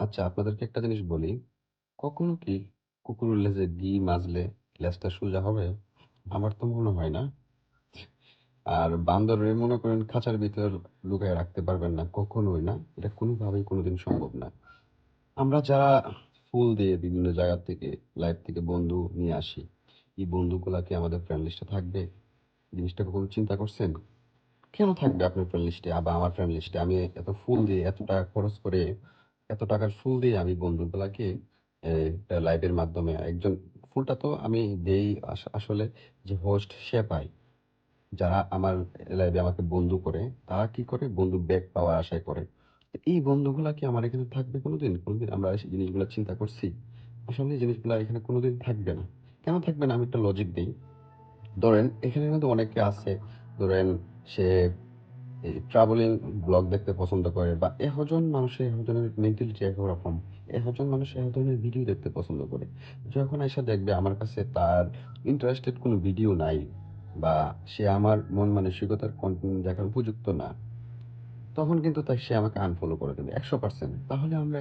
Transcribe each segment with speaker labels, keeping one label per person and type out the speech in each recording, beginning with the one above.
Speaker 1: আচ্ছা, আপনাদেরকে একটা জিনিস বলি। কখনো কি কুকুরের লেজে ঘি মাজলে লেজটা সোজা হবে? আমার তো মনে হয় না। আর বান্দরের মনে করেন খাঁচার ভিতর লুকায়ে রাখতে পারবেন না, কখনোই না। এটা কোনোভাবেই কোনোদিন সম্ভব না। আমরা যারা ফুল দিয়ে বিভিন্ন জায়গা থেকে, লাইফ থেকে বন্ধু নিয়ে আসি, এই বন্ধুগুলা কি আমাদের ফ্রেন্ড লিস্টে থাকবে? জিনিসটা কখনো চিন্তা করছেন? কেন থাকবে আপনার ফ্রেন্ড লিস্টে বা আমার ফ্রেন্ড লিস্টে? আমি এত ফুল দিয়ে, এত টাকা খরচ করে, এত টাকার ফুল দিয়ে আমি বন্ধুগুলাকে একটা লাইভের মাধ্যমে একজন ফুলটা তো আমি দেই আসলে যে হোস্ট সে পায়। যারা আমার লাইভে আমাকে বন্ধু করে, তারা কি করে? বন্ধু ব্যাক পাওয়ার আশায় করে। তো এই বন্ধুগুলা কি আমার এখানে থাকবে কোনোদিন? কোনোদিন আমরা এই জিনিসগুলা চিন্তা করছি? আসলে এই জিনিসগুলা এখানে কোনোদিন থাকবে না। কেন থাকবে না? আমি একটা লজিক দেই। ধরেন এখানে কিন্তু অনেকে আছে, ধরেন সে এই ট্রাভেলিং ব্লগ দেখতে পছন্দ করে বা একজন মানুষের একজনের মেন্টালিটি একরকম, একজন মানুষ এক ধরনের ভিডিও দেখতে পছন্দ করে। যখন আইসা দেখবে আমার কাছে তার ইন্টারেস্টেড কোনো ভিডিও নাই বা সে আমার মন মানসিকতার কন্টেন্ট দেখার উপযুক্ত না, তখন কিন্তু সে আমাকে আনফলো করে দেবে 100%। তাহলে আমরা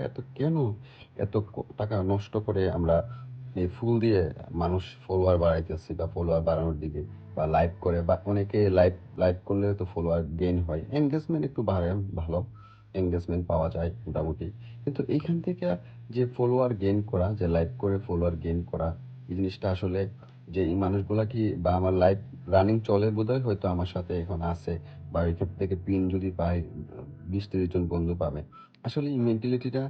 Speaker 1: এত টাকা নষ্ট করে আমরা এই ফুল দিয়ে মানুষ ফলোয়ার বাড়াইতেছি বা ফলোয়ার বাড়ানোর দিকে বা লাইভ করে বা অনেকে লাইভ লাইভ করলে তো ফলোয়ার গেইন হয়, এঙ্গেজমেন্ট একটু বাড়ে, ভালো এঙ্গেজমেন্ট পাওয়া যায় মোটামুটি। কিন্তু এইখান থেকে যে ফলোয়ার গেইন করা, যে লাইভ করে ফলোয়ার গেইন করা, এই জিনিসটা আসলে যে এই মানুষগুলা কি বা আমার লাইভ রানিং চলে বোধহয়, হয়তো আমার সাথে এখন আছে বা এখান থেকে পিন যদি পাই 20-30 জন বন্ধু পাবে। আসলে এই মেন্টালিটিটা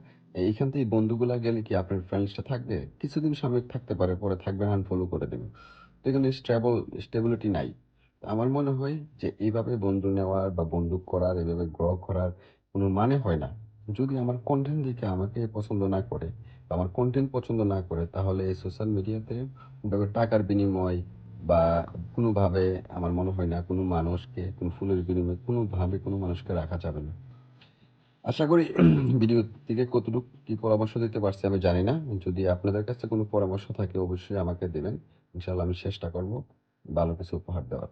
Speaker 1: এইখান থেকে বন্ধুগুলা গেলে কি আপনার ফ্রেন্ডসটা থাকবে? কিছুদিন সাময়িক থাকতে পারে, পরে থাকবে না, আনফলো করে দেবে। তো এখানে স্টেবিলিটি নাই। তো আমার মনে হয় যে এইভাবে বন্ধু নেওয়ার বা বন্ধু করার, এভাবে গ্রো করার কোনো মানে হয় না। যদি আমার কনটেন্ট দেখে আমাকে পছন্দ না করে বা আমার কনটেন্ট পছন্দ না করে, তাহলে এই সোশ্যাল মিডিয়াতে টাকার বিনিময় বা কোনোভাবে আমার মনে হয় না কোনো মানুষকে কোনো ফুলের বিনিময়ে কোনোভাবে কোনো মানুষকে রাখা যাবে না। আশা করি ভিডিও থেকে কতটুকু কি পরামর্শ দিতে পারছি আমি জানি না। যদি আপনাদের কাছে কোনো পরামর্শ থাকে অবশ্যই আমাকে দিবেন। ইনশাআল্লাহ আমি চেষ্টা করব ভালো কিছু উপহার দেওয়ার।